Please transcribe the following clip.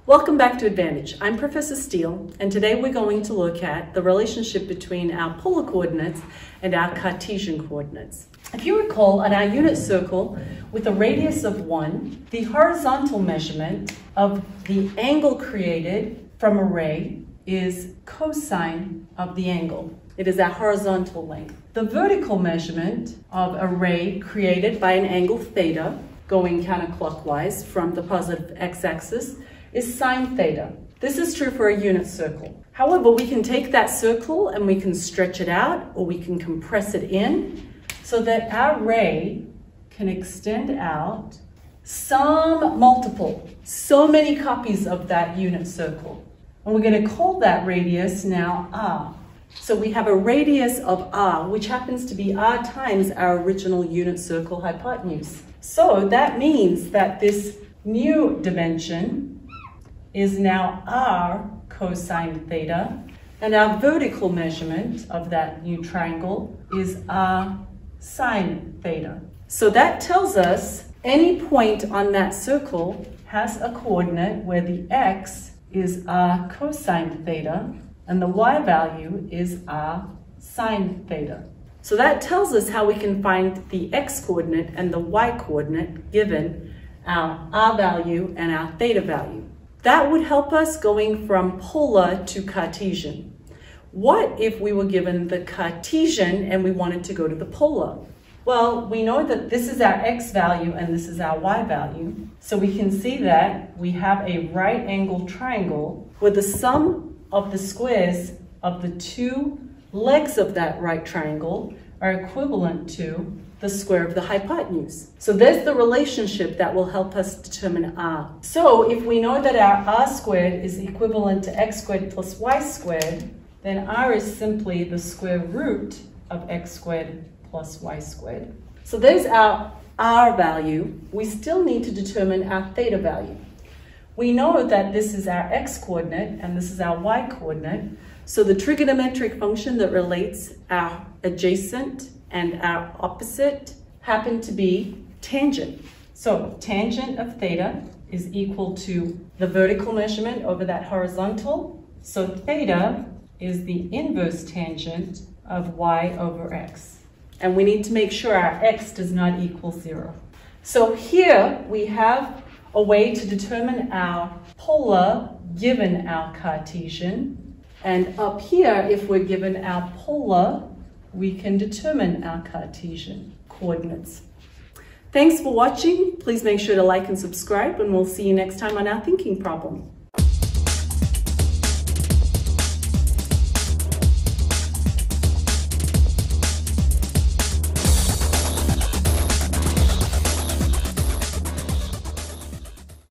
Welcome back to EdVantage. I'm Professor Steele, and today we're going to look at the relationship between our polar coordinates and our Cartesian coordinates. If you recall, on our unit circle with a radius of 1, the horizontal measurement of the angle created from a ray is cosine of the angle. It is our horizontal length. The vertical measurement of a ray created by an angle theta going counterclockwise from the positive x-axis is sine theta. This is true for a unit circle. However, we can take that circle and we can stretch it out, or we can compress it in so that our ray can extend out some multiple, so many copies of that unit circle. And we're going to call that radius now r. So we have a radius of r, which happens to be r times our original unit circle hypotenuse. So that means that this new dimension is now r cosine theta, and our vertical measurement of that new triangle is r sine theta. So that tells us any point on that circle has a coordinate where the x is r cosine theta and the y value is r sine theta. So that tells us how we can find the x coordinate and the y coordinate given our r value and our theta value. That would help us going from polar to Cartesian. What if we were given the Cartesian and we wanted to go to the polar? Well, we know that this is our x value and this is our y value. So we can see that we have a right angled triangle where the sum of the squares of the two legs of that right triangle are equivalent to the square of the hypotenuse. So there's the relationship that will help us determine r. So if we know that our r squared is equivalent to x squared plus y squared, then r is simply the square root of x squared plus y squared. So there's our r value. We still need to determine our theta value. We know that this is our x coordinate and this is our y coordinate. So the trigonometric function that relates our adjacent and our opposite happen to be tangent. So tangent of theta is equal to the vertical measurement over that horizontal. So theta is the inverse tangent of y over x. And we need to make sure our x does not equal 0. So here we have a way to determine our polar given our Cartesian. And up here, if we're given our polar, we can determine our Cartesian coordinates. Thanks for watching. Please make sure to like and subscribe, and we'll see you next time on our thinking problem.